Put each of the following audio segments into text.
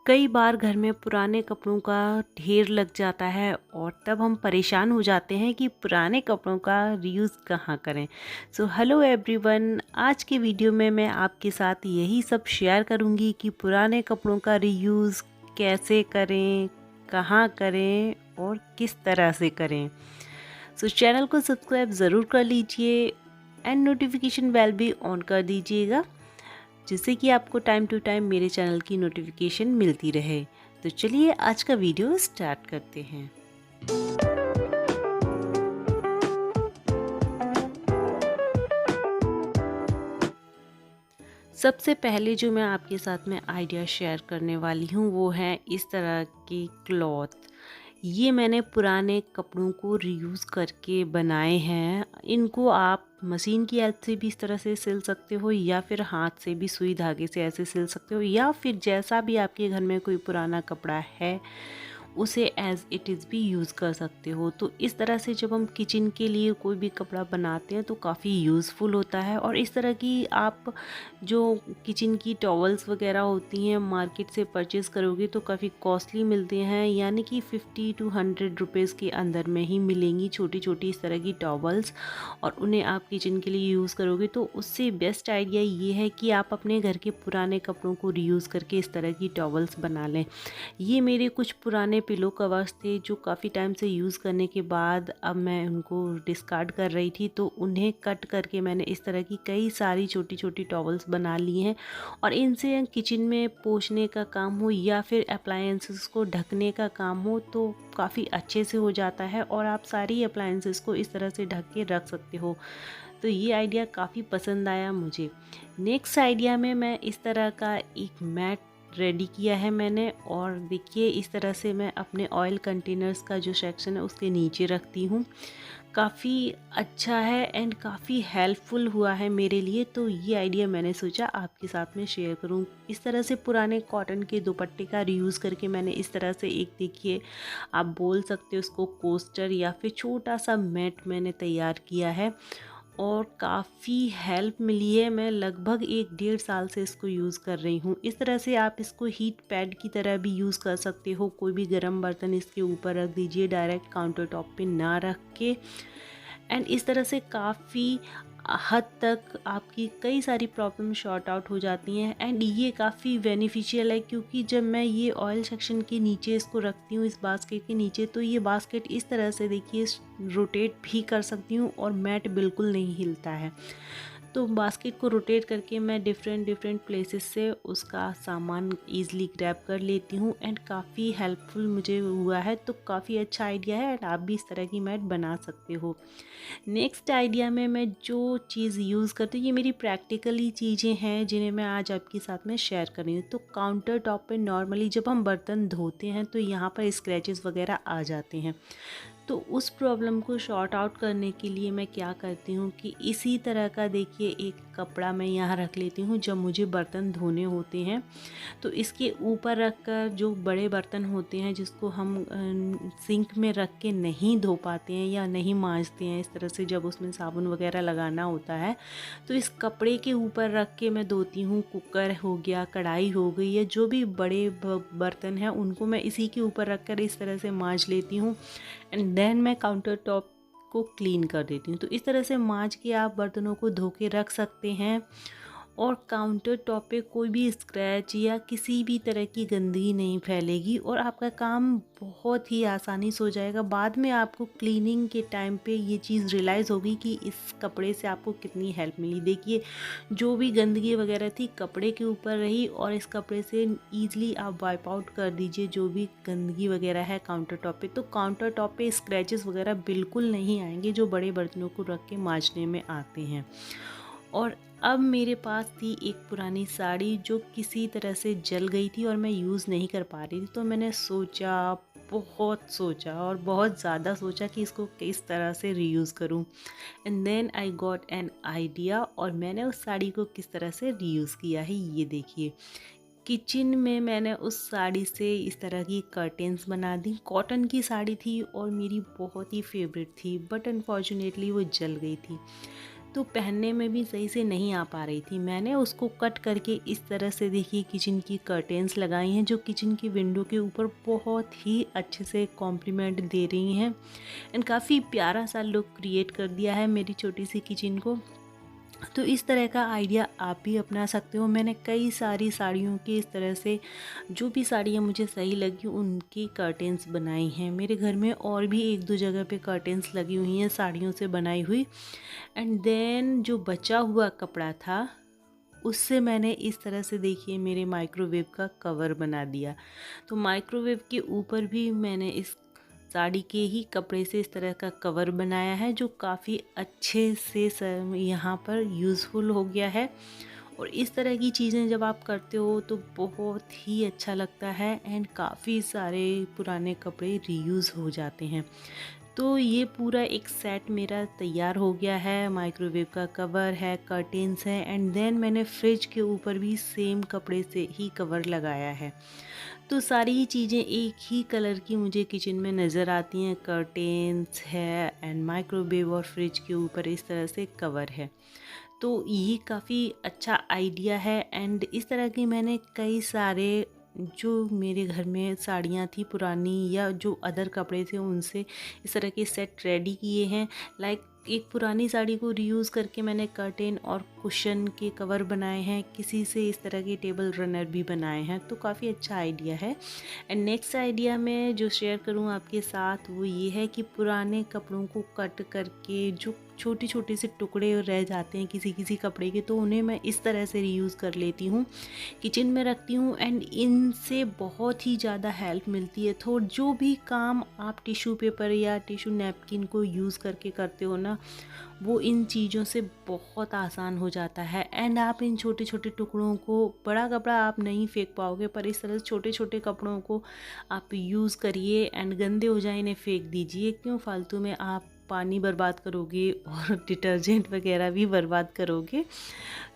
कई बार घर में पुराने कपड़ों का ढेर लग जाता है और तब हम परेशान हो जाते हैं कि पुराने कपड़ों का रीयूज़ कहाँ करें। सो हेलो एवरीवन, आज की वीडियो में मैं आपके साथ यही सब शेयर करूँगी कि पुराने कपड़ों का रीयूज़ कैसे करें, कहाँ करें और किस तरह से करें। सो चैनल को सब्सक्राइब ज़रूर कर लीजिए एंड नोटिफिकेशन बेल भी ऑन कर दीजिएगा, जिससे कि आपको टाइम टू टाइम मेरे चैनल की नोटिफिकेशन मिलती रहे। तो चलिए आज का वीडियो स्टार्ट करते हैं। सबसे पहले जो मैं आपके साथ में आइडिया शेयर करने वाली हूँ वो है इस तरह की क्लॉथ। ये मैंने पुराने कपड़ों को रीयूज़ करके बनाए हैं। इनको आप मशीन की हेल्प से भी इस तरह से सिल सकते हो या फिर हाथ से भी सुई धागे से ऐसे सिल सकते हो, या फिर जैसा भी आपके घर में कोई पुराना कपड़ा है उसे एज़ इट इज़ भी यूज़ कर सकते हो। तो इस तरह से जब हम किचन के लिए कोई भी कपड़ा बनाते हैं तो काफ़ी यूज़फुल होता है। और इस तरह की आप जो किचन की टॉवल्स वगैरह होती हैं मार्केट से परचेज़ करोगे तो काफ़ी कॉस्टली मिलते हैं, यानी कि 50 टू 100 रुपीज़ के अंदर में ही मिलेंगी छोटी छोटी इस तरह की टॉवल्स। और उन्हें आप किचन के लिए यूज़ करोगे तो उससे बेस्ट आइडिया ये है कि आप अपने घर के पुराने कपड़ों को रीयूज़ करके इस तरह की टॉवल्स बना लें। ये मेरे कुछ पुराने पिलो कवर्स थे जो काफ़ी टाइम से यूज़ करने के बाद अब मैं उनको डिस्कार्ड कर रही थी, तो उन्हें कट करके मैंने इस तरह की कई सारी छोटी छोटी टॉवल्स बना ली हैं। और इनसे किचन में पोंछने का काम हो या फिर अप्लायंसेस को ढकने का काम हो तो काफ़ी अच्छे से हो जाता है, और आप सारी अप्लायंसेस को इस तरह से ढक के रख सकते हो। तो ये आइडिया काफ़ी पसंद आया मुझे। नेक्स्ट आइडिया में मैं इस तरह का एक मैट रेडी किया है मैंने, और देखिए इस तरह से मैं अपने ऑयल कंटेनर्स का जो सेक्शन है उसके नीचे रखती हूँ। काफ़ी अच्छा है एंड काफ़ी हेल्पफुल हुआ है मेरे लिए, तो ये आइडिया मैंने सोचा आपके साथ में शेयर करूँ। इस तरह से पुराने कॉटन के दुपट्टे का रीयूज़ करके मैंने इस तरह से एक, देखिए आप बोल सकते हो उसको, कोस्टर या फिर छोटा सा मैट मैंने तैयार किया है और काफ़ी हेल्प मिली है। मैं लगभग 1 डेढ़ साल से इसको यूज़ कर रही हूँ। इस तरह से आप इसको हीट पैड की तरह भी यूज़ कर सकते हो। कोई भी गर्म बर्तन इसके ऊपर रख दीजिए, डायरेक्ट काउंटर टॉप पे ना रख के। एंड इस तरह से काफ़ी हद तक आपकी कई सारी प्रॉब्लम शॉर्ट आउट हो जाती हैं। एंड ये काफ़ी बेनिफिशियल है, क्योंकि जब मैं ये ऑयल सेक्शन के नीचे इसको रखती हूँ इस बास्केट के नीचे, तो ये बास्केट इस तरह से देखिए रोटेट भी कर सकती हूँ और मैट बिल्कुल नहीं हिलता है। तो बास्केट को रोटेट करके मैं डिफरेंट डिफरेंट प्लेसेस से उसका सामान ईज़िली ग्रैब कर लेती हूँ एंड काफ़ी हेल्पफुल मुझे हुआ है। तो काफ़ी अच्छा आइडिया है एंड आप भी इस तरह की मैट बना सकते हो। नेक्स्ट आइडिया में मैं जो चीज़ यूज़ करती हूँ, ये मेरी प्रैक्टिकली चीज़ें हैं जिन्हें मैं आज आपके साथ में शेयर कर रही हूँ। तो काउंटर टॉप पे नॉर्मली जब हम बर्तन धोते हैं तो यहाँ पर स्क्रैचेस वगैरह आ जाते हैं। तो उस प्रॉब्लम को शॉर्ट आउट करने के लिए मैं क्या करती हूँ कि इसी तरह का देखिए एक कपड़ा मैं यहाँ रख लेती हूँ जब मुझे बर्तन धोने होते हैं। तो इसके ऊपर रख कर जो बड़े बर्तन होते हैं जिसको हम सिंक में रख के नहीं धो पाते हैं या नहीं मांजते हैं इस तरह से, जब उसमें साबुन वगैरह लगाना होता है तो इस कपड़े के ऊपर रख के मैं धोती हूँ। कुकर हो गया, कढ़ाई हो गई, या जो भी बड़े बर्तन हैं उनको मैं इसी के ऊपर रख कर इस तरह से मांज लेती हूँ एंड देन मैं काउंटर टॉप को क्लीन कर देती हूँ। तो इस तरह से मांज के आप बर्तनों को धो के रख सकते हैं और काउंटर टॉप पे कोई भी स्क्रैच या किसी भी तरह की गंदगी नहीं फैलेगी और आपका काम बहुत ही आसानी से हो जाएगा। बाद में आपको क्लीनिंग के टाइम पे ये चीज़ रियलाइज़ होगी कि इस कपड़े से आपको कितनी हेल्प मिली। देखिए जो भी गंदगी वगैरह थी कपड़े के ऊपर रही और इस कपड़े से ईज़िली आप वाइप आउट कर दीजिए जो भी गंदगी वगैरह है काउंटर टॉप पे। तो काउंटर टॉप पे स्क्रैचेस वगैरह बिल्कुल नहीं आएंगे जो बड़े बर्तनों को रख के मांजने में आते हैं। और अब मेरे पास थी एक पुरानी साड़ी जो किसी तरह से जल गई थी और मैं यूज़ नहीं कर पा रही थी। तो मैंने सोचा, बहुत सोचा और बहुत ज़्यादा सोचा कि इसको किस तरह से रीयूज़ करूं। And then I got an idea और मैंने उस साड़ी को किस तरह से रीयूज़ किया है ये देखिए। किचन में मैंने उस साड़ी से इस तरह की कर्टेंस बना दी। कॉटन की साड़ी थी और मेरी बहुत ही फेवरेट थी, बट अनफॉर्चुनेटली वो जल गई थी। तो पहनने में भी सही से नहीं आ पा रही थी। मैंने उसको कट करके इस तरह से देखिए किचन की कर्टेन्स लगाई हैं, जो किचन की विंडो के ऊपर बहुत ही अच्छे से कॉम्प्लीमेंट दे रही हैं एंड काफ़ी प्यारा सा लुक क्रिएट कर दिया है मेरी छोटी सी किचन को। तो इस तरह का आइडिया आप भी अपना सकते हो। मैंने कई सारी साड़ियों की इस तरह से, जो भी साड़ियाँ मुझे सही लगी उनकी कर्टेन्स बनाई हैं। मेरे घर में और भी एक दो जगह पे कर्टेन्स लगी हुई हैं साड़ियों से बनाई हुई। एंड देन जो बचा हुआ कपड़ा था उससे मैंने इस तरह से देखिए मेरे माइक्रोवेव का कवर बना दिया। तो माइक्रोवेव के ऊपर भी मैंने इस साड़ी के ही कपड़े से इस तरह का कवर बनाया है, जो काफ़ी अच्छे से यहाँ पर यूज़फुल हो गया है। और इस तरह की चीज़ें जब आप करते हो तो बहुत ही अच्छा लगता है एंड काफ़ी सारे पुराने कपड़े रीयूज़ हो जाते हैं। तो ये पूरा एक सेट मेरा तैयार हो गया है। माइक्रोवेव का कवर है, कर्टेन्स हैं एंड देन मैंने फ्रिज के ऊपर भी सेम कपड़े से ही कवर लगाया है। तो सारी ही चीज़ें एक ही कलर की मुझे किचन में नज़र आती हैं। कर्टेन्स है एंड माइक्रोवेव और फ्रिज के ऊपर इस तरह से कवर है। तो ये काफ़ी अच्छा आइडिया है एंड इस तरह की मैंने कई सारे, जो मेरे घर में साड़ियाँ थी पुरानी या जो अदर कपड़े थे उनसे इस तरह के सेट रेडी किए हैं। लाइक एक पुरानी साड़ी को रीयूज़ करके मैंने कर्टेन और कुशन के कवर बनाए हैं, किसी से इस तरह के टेबल रनर भी बनाए हैं। तो काफ़ी अच्छा आइडिया है। एंड नेक्स्ट आइडिया मैं जो शेयर करूँ आपके साथ वो ये है कि पुराने कपड़ों को कट करके जो छोटे छोटे से टुकड़े रह जाते हैं किसी किसी कपड़े के, तो उन्हें मैं इस तरह से रीयूज़ कर लेती हूँ, किचन में रखती हूँ एंड इनसे बहुत ही ज़्यादा हेल्प मिलती है। तो जो भी काम आप टिश्यू पेपर या टिश्यू नैपकिन को यूज़ करके करते हो ना, वो इन चीज़ों से बहुत आसान हो जाता है। एंड आप इन छोटे छोटे टुकड़ों को, बड़ा कपड़ा आप नहीं फेंक पाओगे पर इस तरह से छोटे छोटे कपड़ों को आप यूज़ करिए एंड गंदे हो जाए इन्हें फेंक दीजिए। क्यों फालतू में आप पानी बर्बाद करोगे और डिटर्जेंट वगैरह भी बर्बाद करोगे।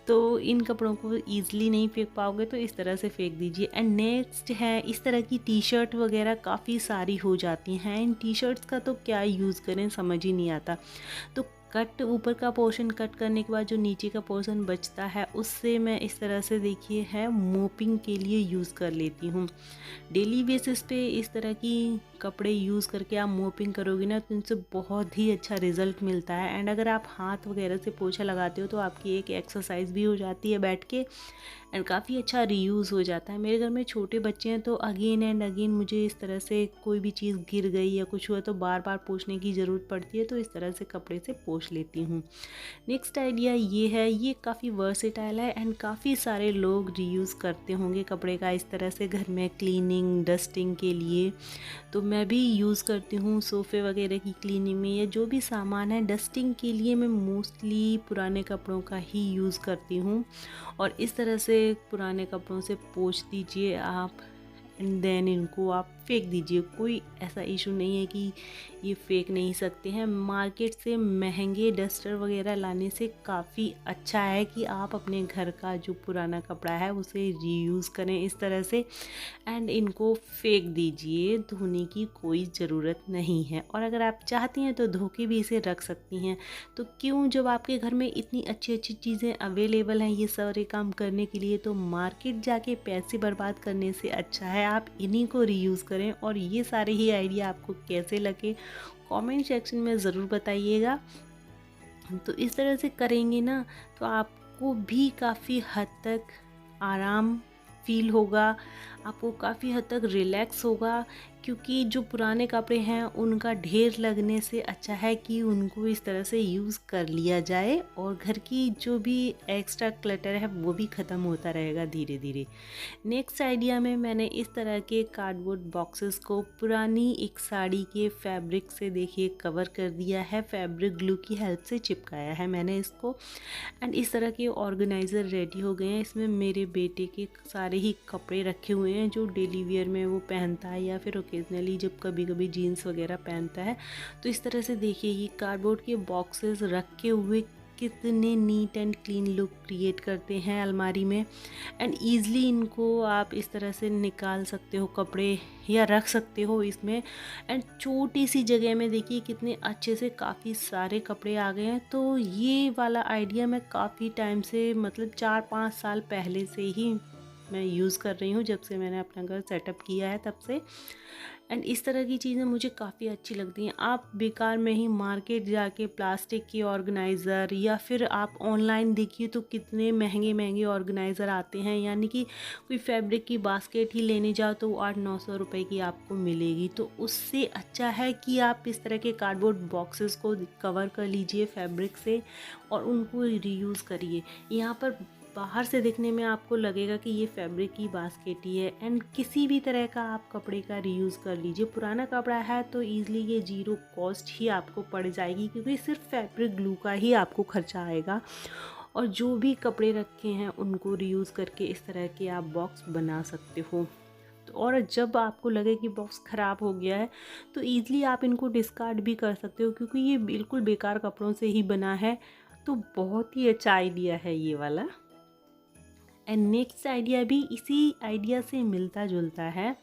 तो इन कपड़ों को ईज़िली नहीं फेंक पाओगे, तो इस तरह से फेंक दीजिए। एंड नेक्स्ट है, इस तरह की टी शर्ट वगैरह काफ़ी सारी हो जाती हैं। इन टी शर्ट्स का तो क्या यूज़ करें समझ ही नहीं आता। तो कट, ऊपर का पोर्शन कट करने के बाद जो नीचे का पोर्शन बचता है उससे मैं इस तरह से देखिए है मोपिंग के लिए यूज़ कर लेती हूँ। डेली बेसिस पे इस तरह की कपड़े यूज़ करके आप मोपिंग करोगे ना तो इनसे बहुत ही अच्छा रिज़ल्ट मिलता है। एंड अगर आप हाथ वगैरह से पोछा लगाते हो तो आपकी एक एक्सरसाइज भी हो जाती है बैठ के एंड काफ़ी अच्छा रीयूज़ हो जाता है। मेरे घर में छोटे बच्चे हैं तो अगेन एंड अगेन मुझे इस तरह से कोई भी चीज़ गिर गई या कुछ हुआ तो बार बार पोंछने की ज़रूरत पड़ती है, तो इस तरह से कपड़े से पोंछ लेती हूँ। नेक्स्ट आइडिया ये है, ये काफ़ी वर्सेटाइल है एंड काफ़ी सारे लोग रीयूज़ करते होंगे कपड़े का इस तरह से घर में क्लीनिंग डस्टिंग के लिए। तो मैं भी यूज़ करती हूँ सोफ़े वगैरह की क्लीनिंग में, या जो भी सामान है डस्टिंग के लिए मैं मोस्टली पुराने कपड़ों का ही यूज़ करती हूँ। और इस तरह से पुराने कपड़ों से पोंछ दीजिए आप एंड देन इनको आप फेंक दीजिए। कोई ऐसा इशू नहीं है कि ये फेंक नहीं सकते हैं। मार्केट से महंगे डस्टर वगैरह लाने से काफ़ी अच्छा है कि आप अपने घर का जो पुराना कपड़ा है उसे रीयूज़ करें इस तरह से एंड इनको फेंक दीजिए। धोने की कोई ज़रूरत नहीं है, और अगर आप चाहती हैं तो धो के भी इसे रख सकती हैं। तो क्यों, जब आपके घर में इतनी अच्छी अच्छी चीज़ें अवेलेबल हैं ये सारे काम करने के लिए, तो मार्केट जाके पैसे बर्बाद करने से अच्छा है आप इन्हीं को रीयूज़ करें। और ये सारे ही आइडिया आपको कैसे लगे कमेंट सेक्शन में ज़रूर बताइएगा। तो इस तरह से करेंगे ना तो आपको भी काफ़ी हद तक आराम फील होगा, आपको काफ़ी हद तक रिलैक्स होगा, क्योंकि जो पुराने कपड़े हैं उनका ढेर लगने से अच्छा है कि उनको इस तरह से यूज़ कर लिया जाए और घर की जो भी एक्स्ट्रा क्लटर है वो भी ख़त्म होता रहेगा धीरे धीरे। नेक्स्ट आइडिया में मैंने इस तरह के कार्डबोर्ड बॉक्सेस को पुरानी एक साड़ी के फैब्रिक से देखिए कवर कर दिया है, फैब्रिक ग्लू की हेल्प से चिपकाया है मैंने इसको। एंड इस तरह के ऑर्गेनाइज़र रेडी हो गए हैं। इसमें मेरे बेटे के सारे ही कपड़े रखे हुए हैं जो डेली वियर में वो पहनता है या फिर ओकेजनली जब कभी कभी जीन्स वगैरह पहनता है। तो इस तरह से देखिए ये कार्डबोर्ड के बॉक्सेस रखे हुए कितने neat and clean look create करते हैं अलमारी में। एंड ईज़िली इनको आप इस तरह से निकाल सकते हो कपड़े या रख सकते हो इसमें। एंड छोटी सी जगह में देखिए कितने अच्छे से काफ़ी सारे कपड़े आ गए हैं। तो ये वाला आइडिया मैं काफ़ी टाइम से, मतलब 4-5 साल पहले से ही मैं यूज़ कर रही हूँ, जब से मैंने अपना घर सेटअप किया है तब से। एंड इस तरह की चीज़ें मुझे काफ़ी अच्छी लगती हैं। आप बेकार में ही मार्केट जाके प्लास्टिक के ऑर्गेनाइज़र, या फिर आप ऑनलाइन देखिए तो कितने महंगे महंगे ऑर्गेनाइज़र आते हैं, यानी कि कोई फैब्रिक की बास्केट ही लेने जाओ तो 800-900 रुपए की आपको मिलेगी। तो उससे अच्छा है कि आप इस तरह के कार्डबोर्ड बॉक्सेस को कवर कर लीजिए फैब्रिक से और उनको रीयूज़ करिए। यहाँ पर बाहर से देखने में आपको लगेगा कि ये फैब्रिक की बास्केट ही है। एंड किसी भी तरह का आप कपड़े का रीयूज़ कर लीजिए। पुराना कपड़ा है तो ईज़िली ये ज़ीरो कॉस्ट ही आपको पड़ जाएगी, क्योंकि सिर्फ फैब्रिक ग्लू का ही आपको खर्चा आएगा। और जो भी कपड़े रखे हैं उनको रीयूज़ करके इस तरह के आप बॉक्स बना सकते हो। तो और जब आपको लगे कि बॉक्स ख़राब हो गया है तो ईज़िली आप इनको डिस्कार्ड भी कर सकते हो, क्योंकि ये बिल्कुल बेकार कपड़ों से ही बना है। तो बहुत ही अच्छा आइडिया है ये वाला। एंड नेक्स्ट आइडिया भी इसी आइडिया से मिलता जुलता है।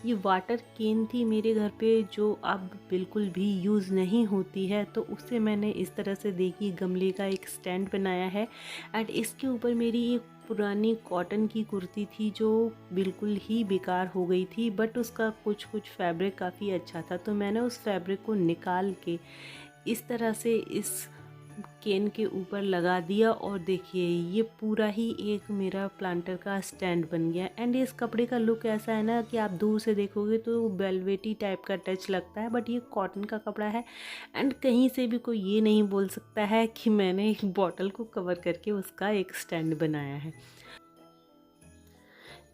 ये वाटर केन थी मेरे घर पे, जो अब बिल्कुल भी यूज़ नहीं होती है, तो उससे मैंने इस तरह से देखी गमले का एक स्टैंड बनाया है। एंड इसके ऊपर मेरी एक पुरानी कॉटन की कुर्ती थी जो बिल्कुल ही बेकार हो गई थी, बट उसका कुछ कुछ फैब्रिक काफ़ी अच्छा था। तो मैंने उस फैब्रिक को निकाल के इस तरह से इस केन के ऊपर लगा दिया, और देखिए ये पूरा ही एक मेरा प्लांटर का स्टैंड बन गया। एंड इस कपड़े का लुक ऐसा है ना कि आप दूर से देखोगे तो वेलवेटी टाइप का टच लगता है, बट ये कॉटन का कपड़ा है। एंड कहीं से भी कोई ये नहीं बोल सकता है कि मैंने एक बॉटल को कवर करके उसका एक स्टैंड बनाया है।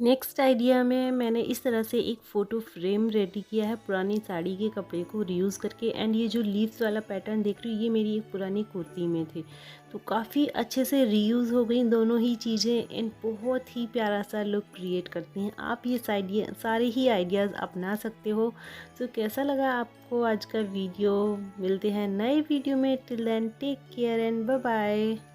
नेक्स्ट आइडिया में मैंने इस तरह से एक फ़ोटो फ्रेम रेडी किया है पुरानी साड़ी के कपड़े को रीयूज़ करके। एंड ये जो लीव्स वाला पैटर्न देख रही हो, ये मेरी एक पुरानी कुर्ती में थे, तो काफ़ी अच्छे से रीयूज़ हो गई दोनों ही चीज़ें। एंड बहुत ही प्यारा सा लुक क्रिएट करती हैं। आप ये सारे ही आइडियाज़ अपना सकते हो। तो कैसा लगा आपको आज का वीडियो? मिलते हैं नए वीडियो में। Till then take care and bye bye.